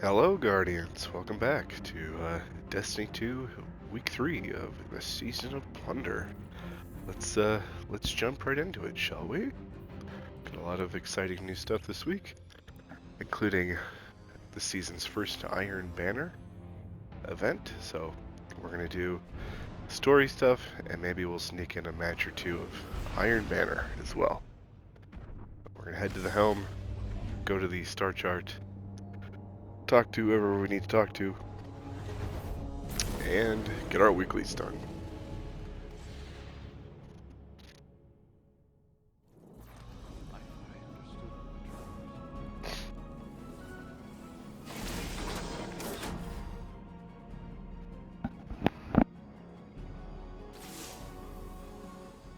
Hello, Guardians. Welcome back to Destiny 2, Week 3 of the Season of Plunder. Let's jump right into it, shall we? Got a lot of exciting new stuff this week, including the season's first Iron Banner event. So we're gonna do story stuff, and maybe we'll sneak in a match or two of Iron Banner as well. We're gonna head to the helm, go to the star chart, talk to whoever we need to talk to, and get our weeklies done.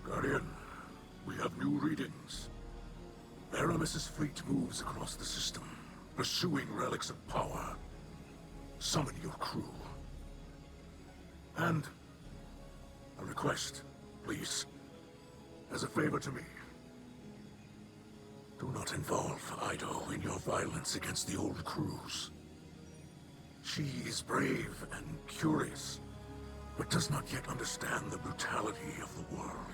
Guardian, we have new readings. Eruption's fleet moves across the system, pursuing relics of power. Summon your crew. And a request, please. As a favor to me. Do not involve Ido in your violence against the old crews. She is brave and curious, but does not yet understand the brutality of the world.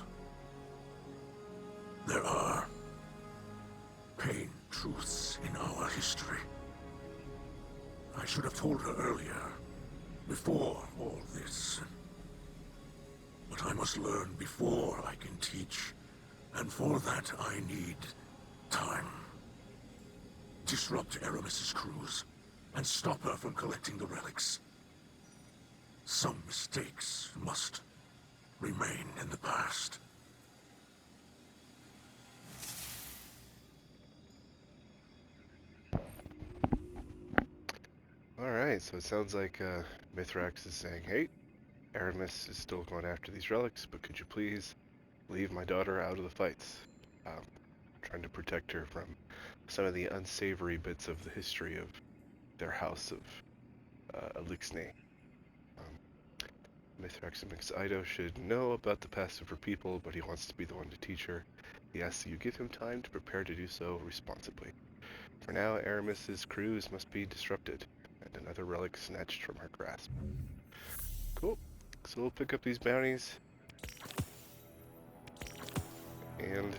There are pain truths in our history. I should have told her earlier, before all this. But I must learn before I can teach, and for that I need time. Disrupt Eramis's crews, and stop her from collecting the relics. Some mistakes must remain in the past. Alright, so it sounds like Mithrax is saying, hey, Aramis is still going after these relics, but could you please leave my daughter out of the fights? Trying to protect her from some of the unsavory bits of the history of their house of Elixir. Mithrax thinks Ido should know about the past of her people, but he wants to be the one to teach her. He asks that you give him time to prepare to do so responsibly. For now, Aramis's crews must be disrupted, and another relic snatched from her grasp. Cool. So we'll pick up these bounties and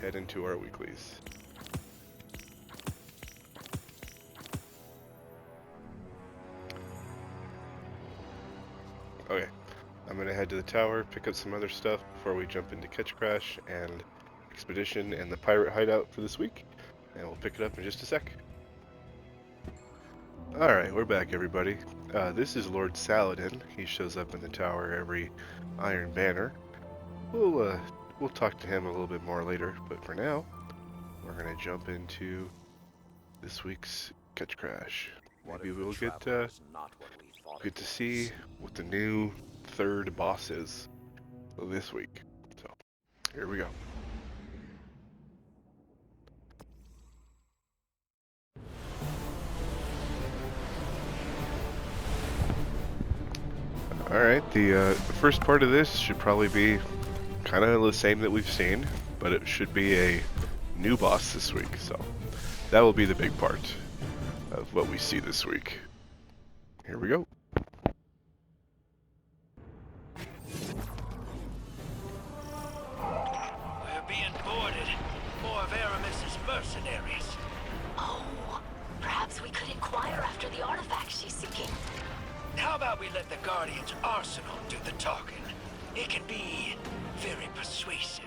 head into our weeklies. Okay, I'm gonna head to the tower, pick up some other stuff before we jump into Catch Crash and Expedition and the Pirate Hideout for this week, and we'll pick it up in just a sec. Alright, we're back, everybody. This is Lord Saladin. He shows up in the tower every Iron Banner. We'll talk to him a little bit more later, but for now, we're gonna jump into this week's Catch Crash. Maybe we'll get to see what the new third boss is this week. So, here we go. Alright, the first part of this should probably be kind of the same that we've seen, but it should be a new boss this week, so that will be the big part of what we see this week. Here we go. We're being boarded. More of Aramis's mercenaries. Oh, perhaps we could inquire after the artifact she's seeking. How about we let the Guardian's arsenal do the talking? It can be very persuasive.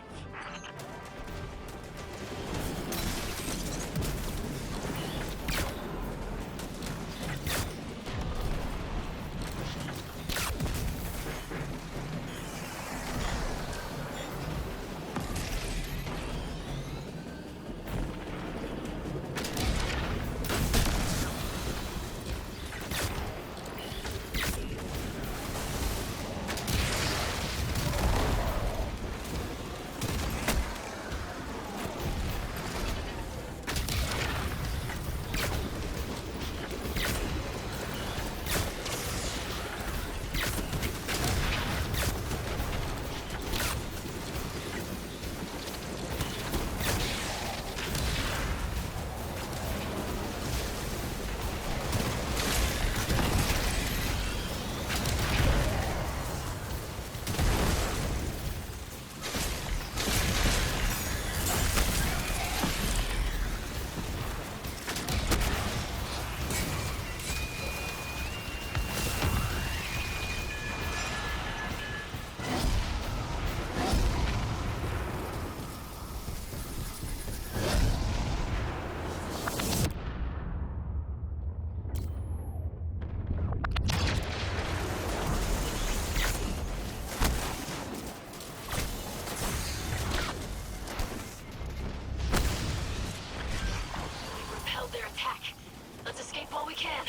can.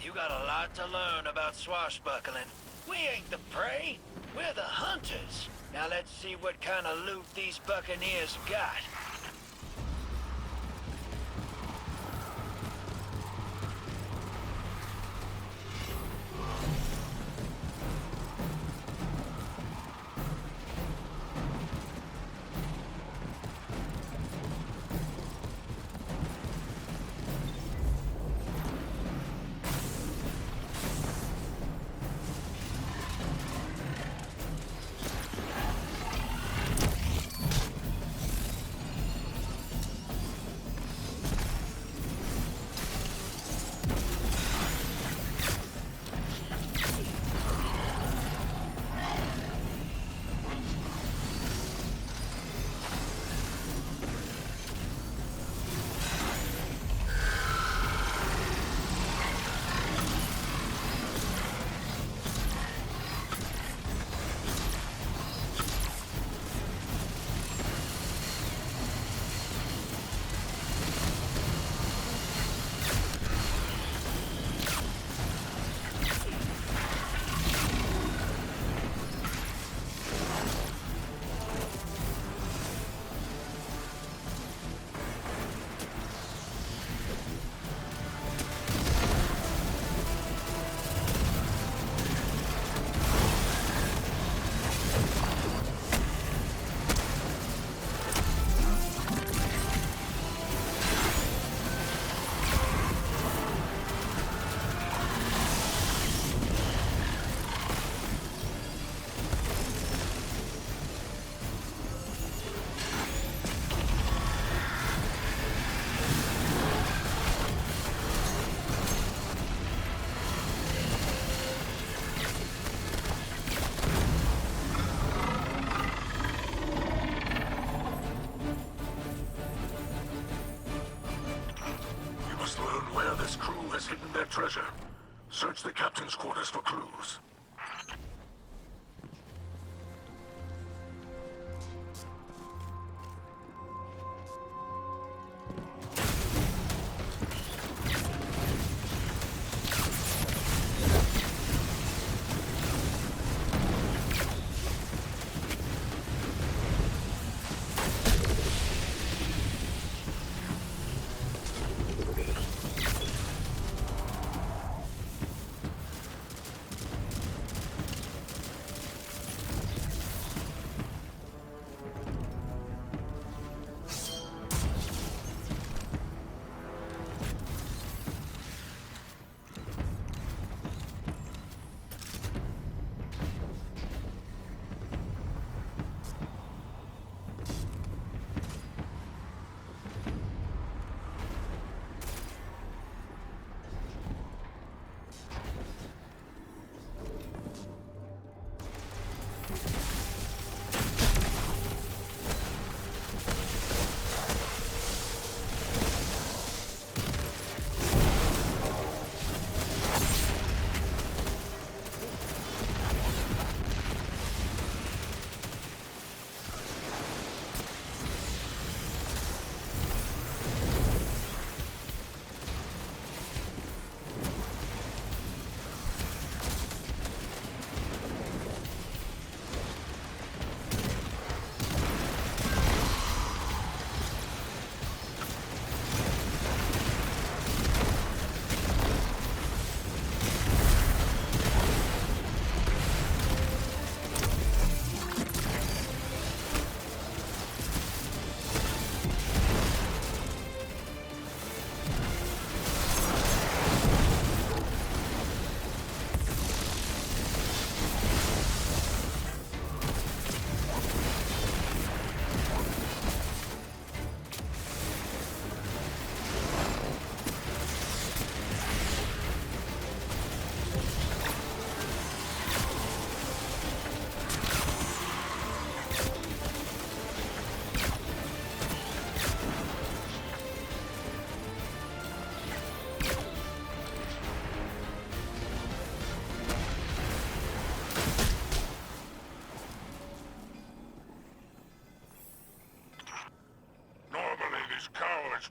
You got a lot to learn about swashbuckling. We ain't the prey, we're the hunters. Now let's see what kind of loot these buccaneers got. Hidden their treasure. Search the captain's quarters for clues.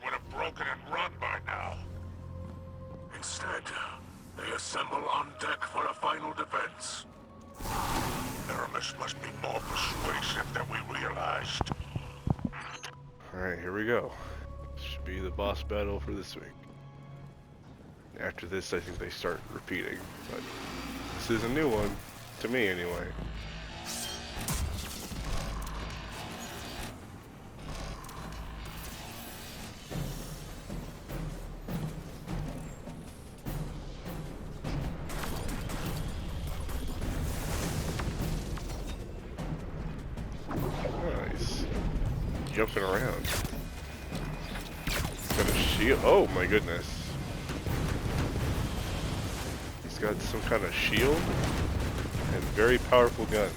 Would have broken and run by now. Instead, they assemble on deck for a final defense. Aramis must be more persuasive than we realized. Alright, here we go. Should be the boss battle for this week. After this, I think they start repeating, but this is a new one, to me anyway. Nice. Jumping around. Got a shield. Oh my goodness. He's got some kind of shield and very powerful gun.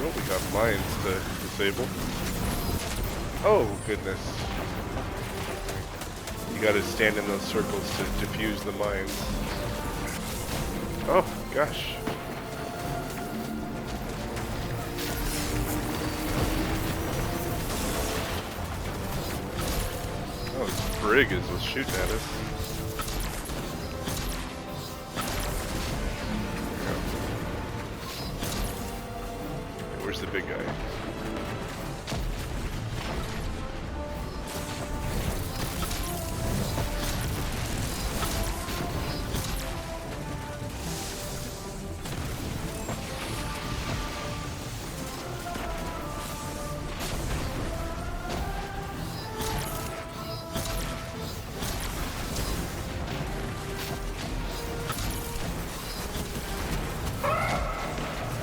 Oh, we got mines to disable. Oh, goodness. You gotta stand in those circles to defuse the mines. Oh, gosh. Oh, this brig was shooting at us. Where's the big guy?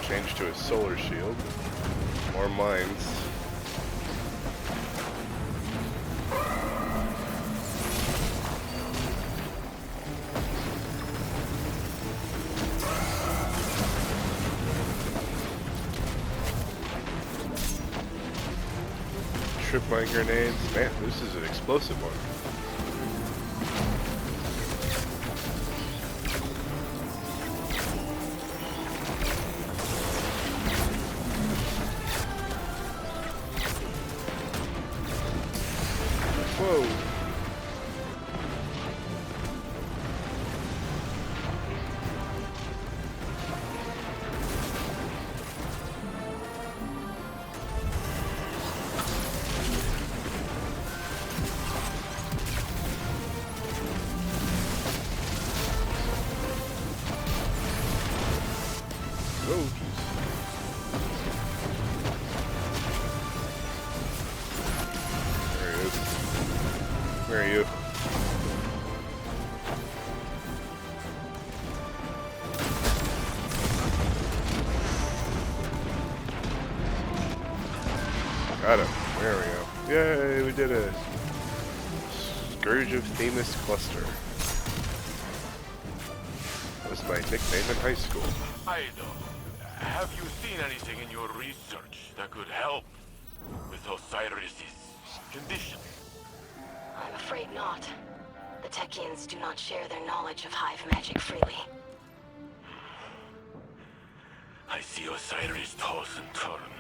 Change to a solar shield. More mines. Trip mine grenades. Man, this is an explosive one. Whoa. Whoa, jeez. There he is. Where are you? Got him. There we go. Yay, we did it. Scourge of Themis Cluster. That was my nickname in high school. Ido, have you seen anything in your research that could help with Osiris's condition? I'm afraid not. The Techians do not share their knowledge of hive magic freely. I see Osiris toss and turn,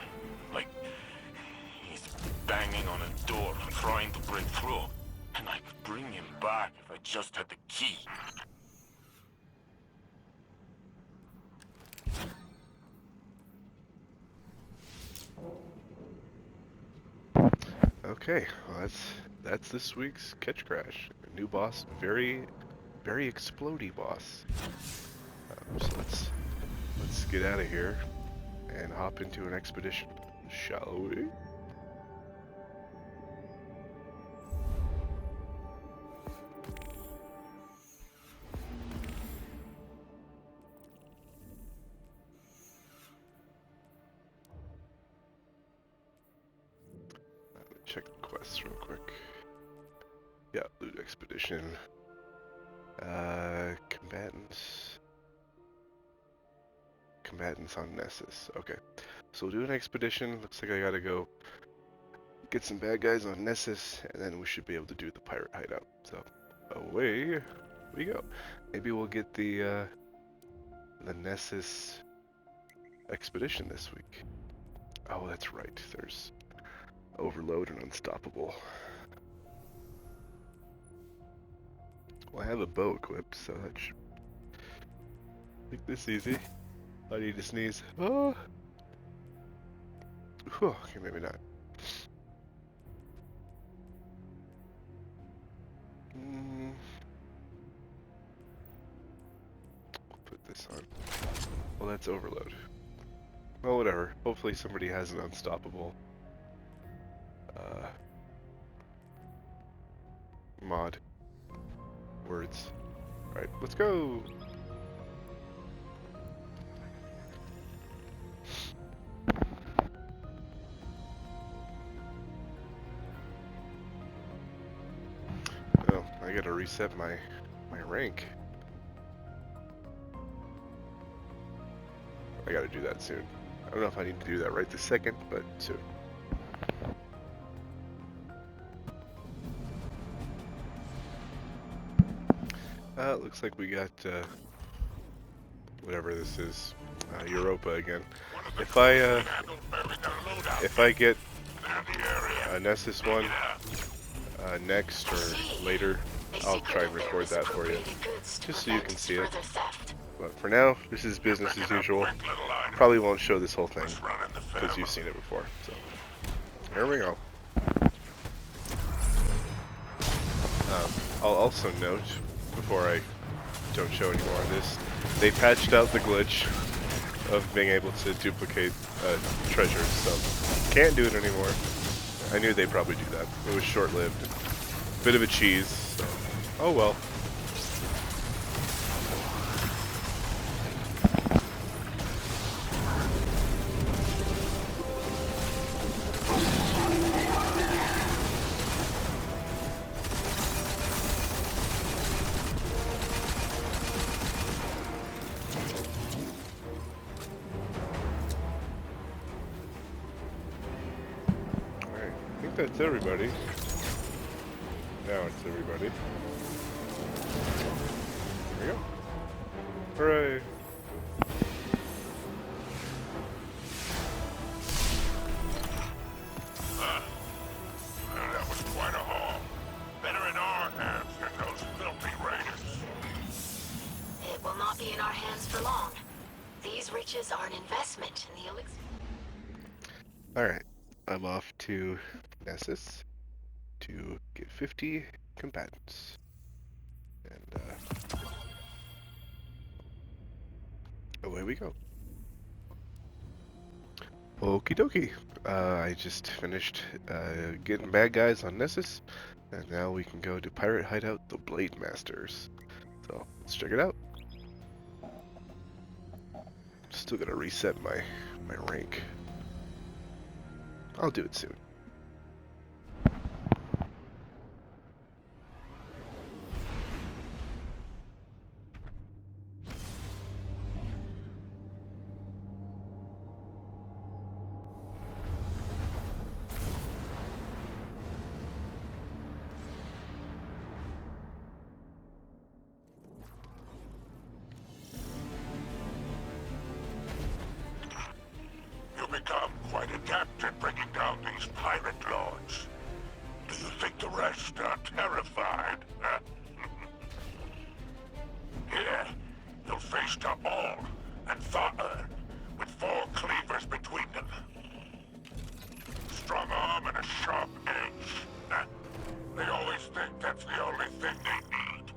like he's banging on a door trying to break through. And I could bring him back if I just had the key. Okay, well that's this week's Catch Crash. New boss, very very explodey boss. So let's get out of here and hop into an expedition, shall we? Check the quests real quick. Yeah, loot expedition. Combatants on Nessus. Okay. So we'll do an expedition. Looks like I gotta go get some bad guys on Nessus, and then we should be able to do the Pirate Hideout. So away we go. Maybe we'll get the Nessus expedition this week. Oh, that's right. There's Overload and Unstoppable. Well, I have a bow equipped, so that should make this easy. I need to sneeze. Oh. Whew, okay, maybe not. We'll put this on. Well, that's Overload. Well, whatever. Hopefully somebody has an Unstoppable mod. Words. Alright, let's go! Oh, I gotta reset my rank. I gotta do that soon. I don't know if I need to do that right this second, but soon. Looks like we got whatever this is, Europa again. If I get a Nessus one next or later, I'll try and record that for you, just so you can see it. But for now, this is business as usual. Probably won't show this whole thing because you've seen it before. So here we go. I'll also note, before I don't show any more of this, they patched out the glitch of being able to duplicate treasures, so can't do it anymore. I knew they'd probably do that. It was short-lived. Bit of a cheese, so oh well. That's everybody. Now it's everybody. There we go. Hooray! That was quite a haul. Better in our hands than those filthy raiders. It will not be in our hands for long. These riches are an investment in the elixir. Alright, I'm off to Nessus to get 50 combatants. And away we go. Okie dokie. I just finished getting bad guys on Nessus, and now we can go to Pirate Hideout, the Blademasters. So let's check it out. Still gotta reset my rank. I'll do it soon. Become quite adept at bringing down these pirate lords. Do you think the rest are terrified? Here, you'll face them all, and Thotler, with 4 cleavers between them. Strong arm and a sharp edge. They always think that's the only thing they need.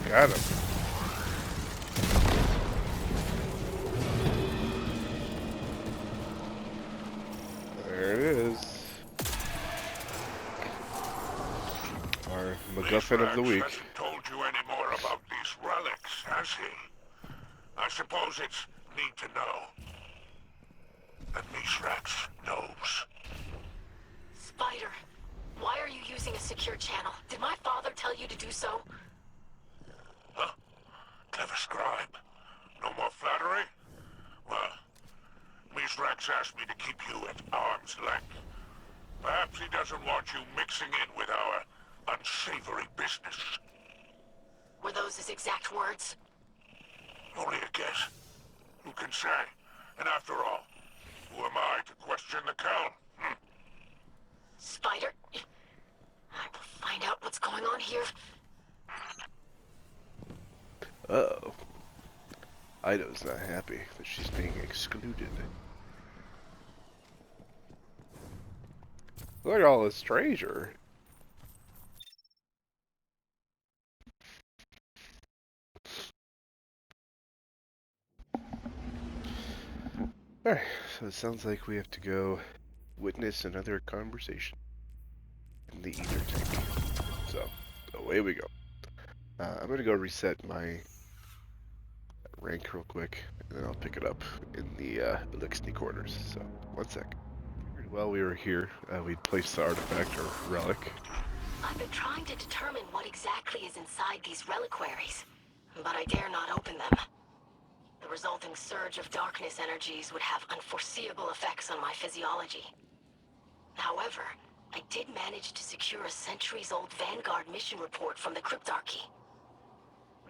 Got him. There it is. Our MacGuffin of the week. Hasn't told you any more about these relics, has he? I suppose it's need to know. And Mithrax knows. Spider, why are you using a secure channel? Did my father tell you to do so? Huh? Clever scribe. No more flattery? Well, Mithrax asked me to keep you at arm's length. Perhaps he doesn't want you mixing in with our unsavory business. Were those his exact words? Only a guess. Who can say? And after all, who am I to question the Count? Spider, I will find out what's going on here. Uh-oh. Ida's not happy that she's being excluded. Look at all this treasure. Alright, so it sounds like we have to go witness another conversation in the ether tank. So, away we go. I'm gonna go reset my rank real quick, and then I'll pick it up in the Elixir quarters. So, 1 sec. While we were here, we'd placed the artifact or relic. I've been trying to determine what exactly is inside these reliquaries, but I dare not open them. The resulting surge of darkness energies would have unforeseeable effects on my physiology. However, I did manage to secure a centuries-old Vanguard mission report from the Cryptarchy.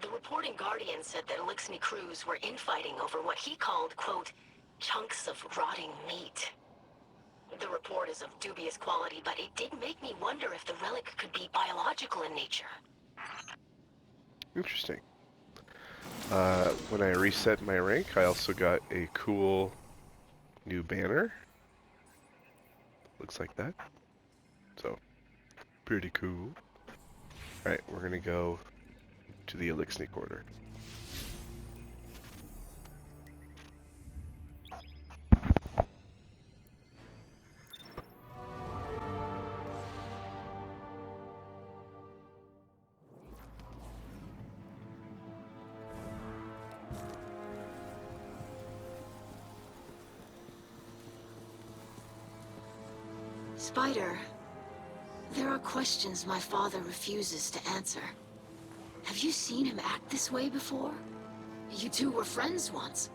The reporting Guardian said that Elixir crews were infighting over what he called, quote, chunks of rotting meat. The report is of dubious quality, but it did make me wonder if the relic could be biological in nature. Interesting. When I reset my rank, I also got a cool new banner. Looks like that. So, pretty cool. Alright, we're gonna go to the Elixir quarter. Spider, there are questions my father refuses to answer. Have you seen him act this way before? You two were friends once.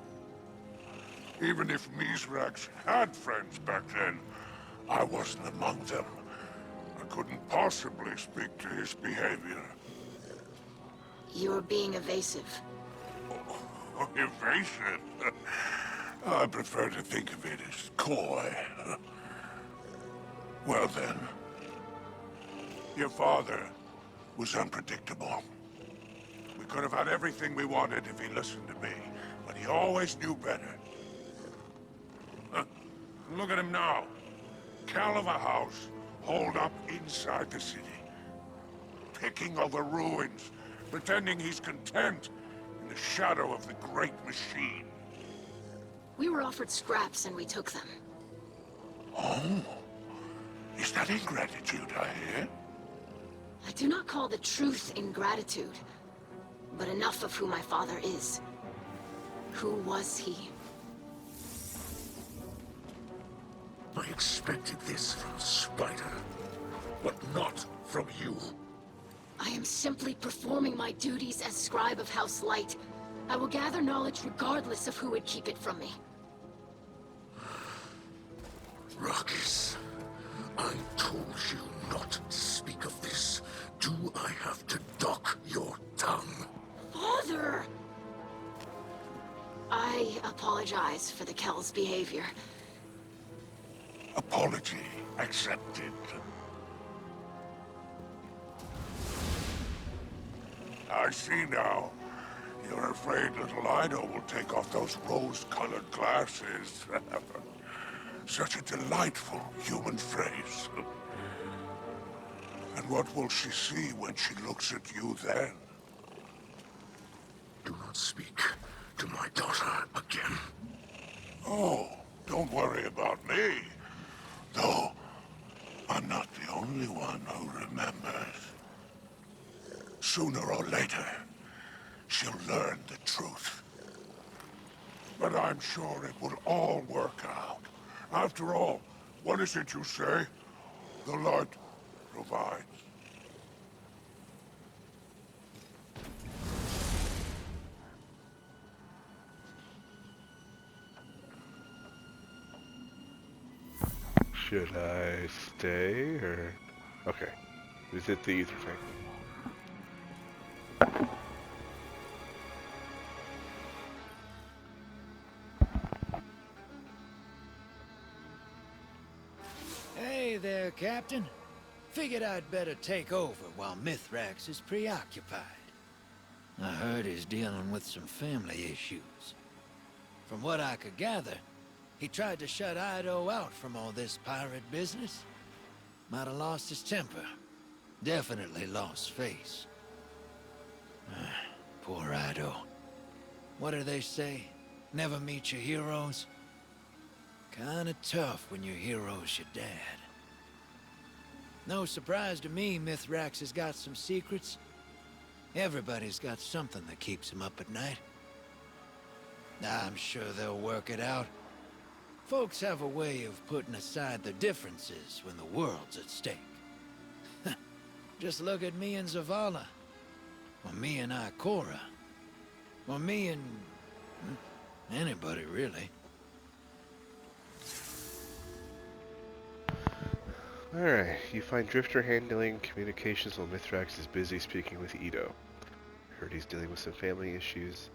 Even if Mithrax had friends back then, I wasn't among them. I couldn't possibly speak to his behavior. You're being evasive. Oh, evasive? I prefer to think of it as coy. Well then, your father was unpredictable. We could have had everything we wanted if he listened to me, but he always knew better. Look at him now. Cal of a house, holed up inside the city. Picking over ruins, pretending he's content in the shadow of the great machine. We were offered scraps and we took them. Oh? Is that ingratitude I hear? I do not call the truth ingratitude, but enough of who my father is. Who was he? I expected this from Spider, but not from you. I am simply performing my duties as scribe of House Light. I will gather knowledge regardless of who would keep it from me. Ruckus, I told you not to speak of this. Do I have to dock your tongue? Father! I apologize for the Kel's behavior. Apology accepted. I see now. You're afraid little Ida will take off those rose-colored glasses. Such a delightful human phrase. And what will she see when she looks at you then? Do not speak to my daughter again. Oh, don't worry about me. Though, I'm not the only one who remembers. Sooner or later, she'll learn the truth. But I'm sure it will all work out. After all, what is it you say? The light provides. Should I stay or? Okay. Is it the ether tank? Hey there, Captain. Figured I'd better take over while Mithrax is preoccupied. I heard he's dealing with some family issues. From what I could gather, he tried to shut Ido out from all this pirate business. Might have lost his temper. Definitely lost face. Poor Ido. What do they say? Never meet your heroes? Kinda tough when your hero's your dad. No surprise to me Mithrax has got some secrets. Everybody's got something that keeps him up at night. I'm sure they'll work it out. Folks have a way of putting aside their differences when the world's at stake. Just look at me and Zavala. Or me and Ikora. Or me and... anybody, really. Alright, you find Drifter handling communications while Mithrax is busy speaking with Ido. Heard he's dealing with some family issues.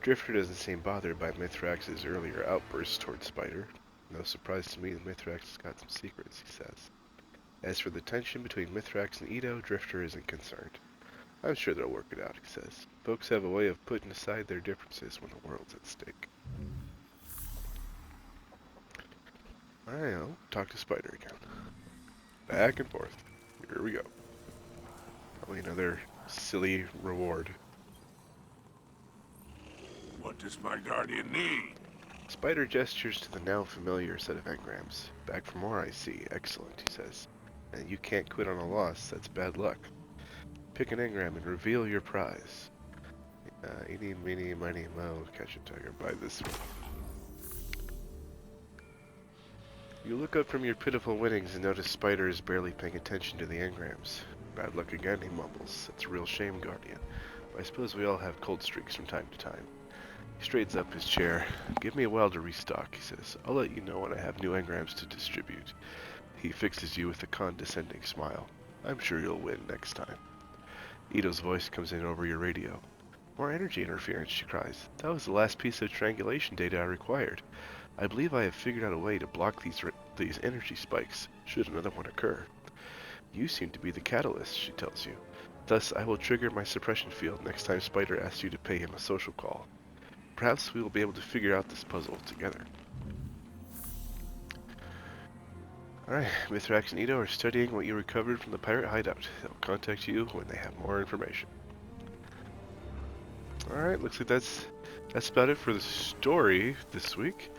Drifter doesn't seem bothered by Mithrax's earlier outbursts towards Spider. No surprise to me that Mithrax has got some secrets, he says. As for the tension between Mithrax and Ido, Drifter isn't concerned. I'm sure they'll work it out, he says. Folks have a way of putting aside their differences when the world's at stake. Alright, I'll talk to Spider again. Back and forth. Here we go. Probably another silly reward. What does my guardian need? Spider gestures to the now familiar set of engrams. Back for more, I see. Excellent, he says. And you can't quit on a loss. That's bad luck. Pick an engram and reveal your prize. Eeny, meeny, miny, mo. Catch a tiger. Buy this one. You look up from your pitiful winnings and notice Spider is barely paying attention to the engrams. Bad luck again, he mumbles. It's a real shame, Guardian. But I suppose we all have cold streaks from time to time. He straightens up his chair. Give me a while to restock, he says. I'll let you know when I have new engrams to distribute. He fixes you with a condescending smile. I'm sure you'll win next time. Ido's voice comes in over your radio. More energy interference, she cries. That was the last piece of triangulation data I required. I believe I have figured out a way to block these energy spikes, should another one occur. You seem to be the catalyst, she tells you. Thus, I will trigger my suppression field next time Spider asks you to pay him a social call. Perhaps we will be able to figure out this puzzle together. Alright, Mithrax and Ido are studying what you recovered from the Pirate Hideout. They'll contact you when they have more information. Alright, looks like that's about it for the story this week.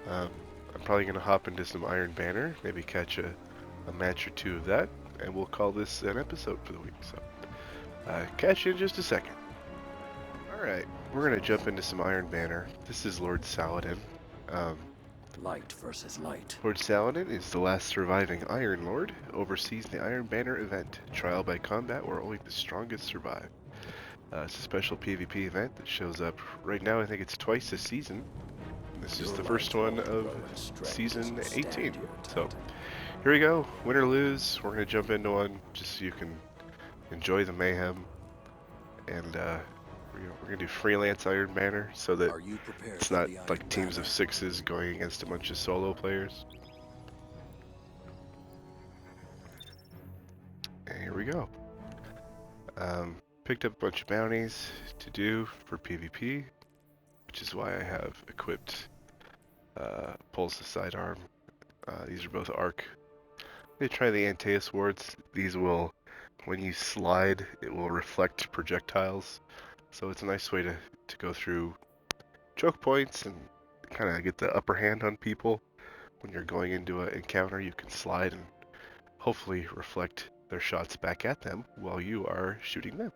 I'm probably going to hop into some Iron Banner, maybe catch a match or two of that, and we'll call this an episode for the week. So, catch you in just a second. Alright, we're going to jump into some Iron Banner. This is Lord Saladin. Light versus light. Lord Saladin is the last surviving Iron Lord, oversees the Iron Banner event, trial by combat where only the strongest survive. It's a special PvP event that shows up right now. I think it's twice a season. This is the first one of season 18. So here we go. Win or lose, we're going to jump into one just so you can enjoy the mayhem. And we're going to do freelance Iron Banner so that it's not like teams of sixes going against a bunch of solo players. And here we go. Picked up a bunch of bounties to do for PvP, which is why I have equipped Pulse the Sidearm. These are both arc. They try the Antaeus wards. These will, when you slide, it will reflect projectiles. So it's a nice way to go through choke points and kind of get the upper hand on people. When you're going into an encounter, you can slide and hopefully reflect their shots back at them while you are shooting them.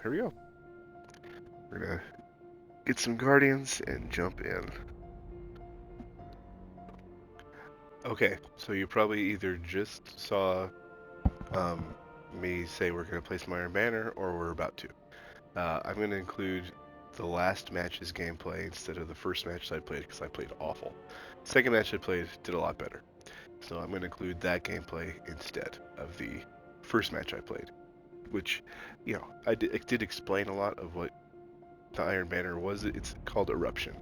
Here we go. We're gonna get some guardians and jump in. Okay, so you probably either just saw me say we're gonna place my Iron Banner, or we're about to. I'm gonna include the last match's gameplay instead of the first match I played, because I played awful. Second match I played did a lot better. So I'm going to include that gameplay instead of the first match I played. Which, you know, it did explain a lot of what the Iron Banner was. It's called Eruption.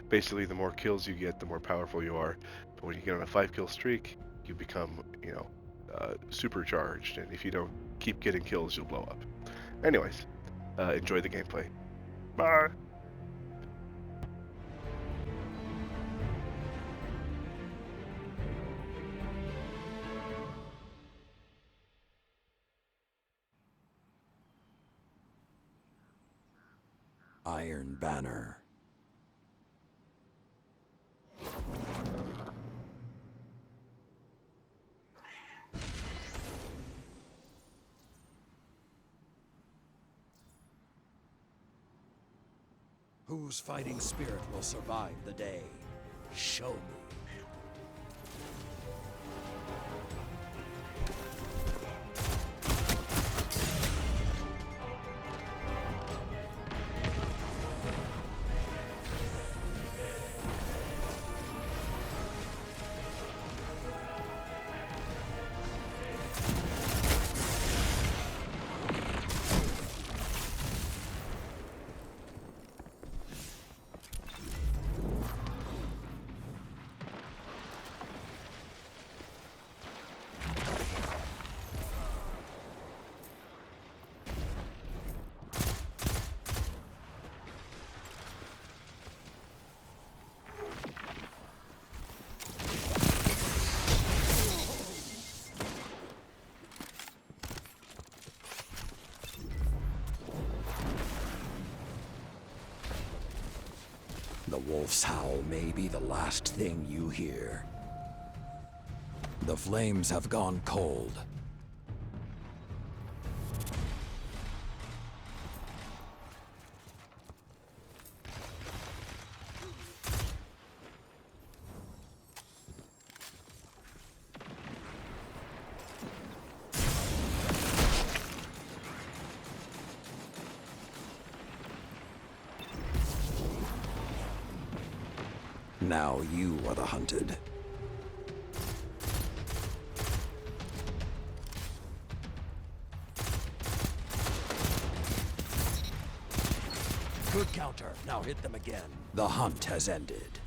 Basically, the more kills you get, the more powerful you are. But when you get on a 5-kill streak, you become, you know, supercharged. And if you don't keep getting kills, you'll blow up. Anyways, enjoy the gameplay. Bye! Iron Banner. Whose fighting spirit will survive the day? Show me. The wolf's howl may be the last thing you hear. The flames have gone cold. Now you are the hunted. Good counter. Now hit them again. The hunt has ended.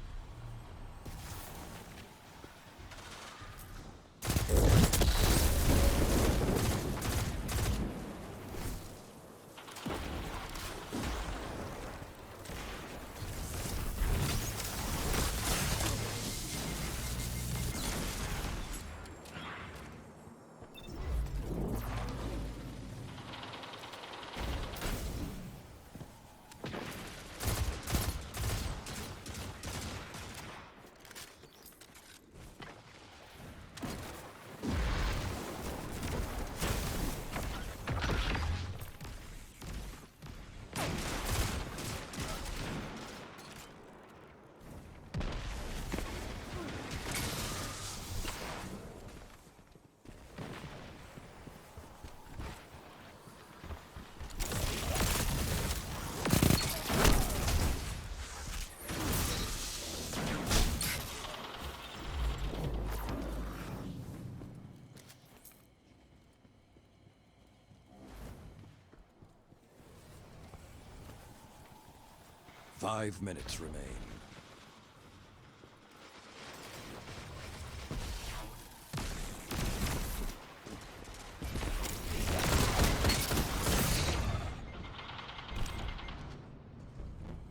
Five minutes remain.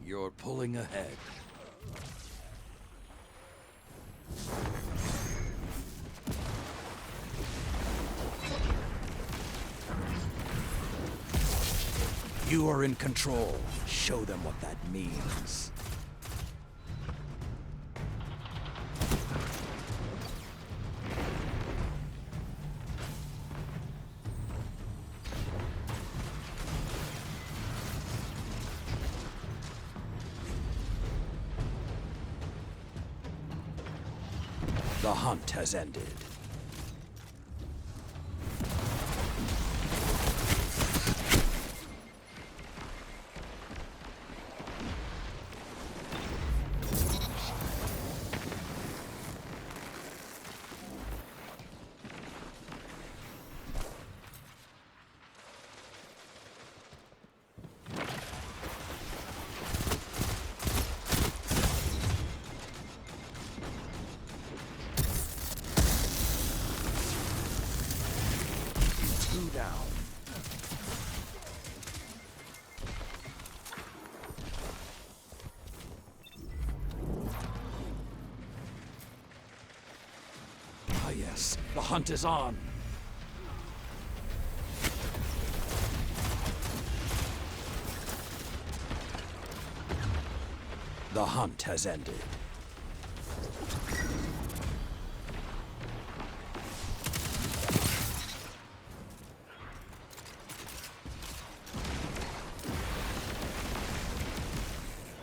You're pulling ahead. You are in control. Show them what that means. The hunt has ended. Down. Ah, yes, the hunt is on. The hunt has ended.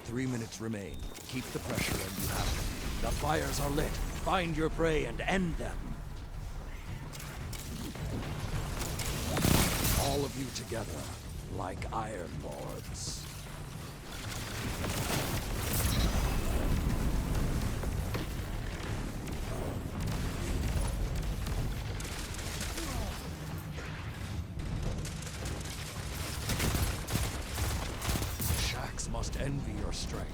Three minutes remain. Keep the pressure and you have it. The fires are lit. Find your prey and end them. All of you together, like Iron Lords. Must envy your strength.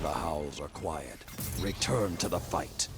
The howls are quiet. Return to the fight.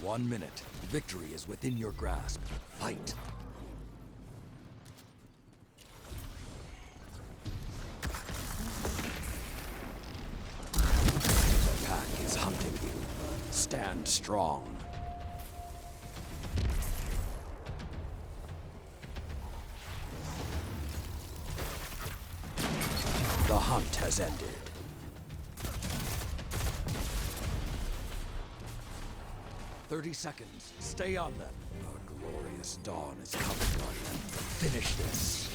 One minute. Victory is within your grasp. Fight. The pack is hunting you. Stand strong. The hunt has ended. 30 seconds. Stay on them. A glorious dawn is coming, Guardian. Finish this.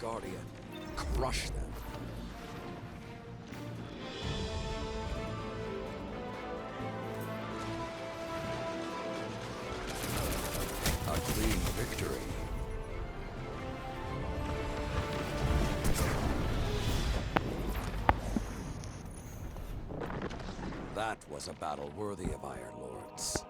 Guardian, crush them. Clean victory. That was a battle worthy of Iron Lords.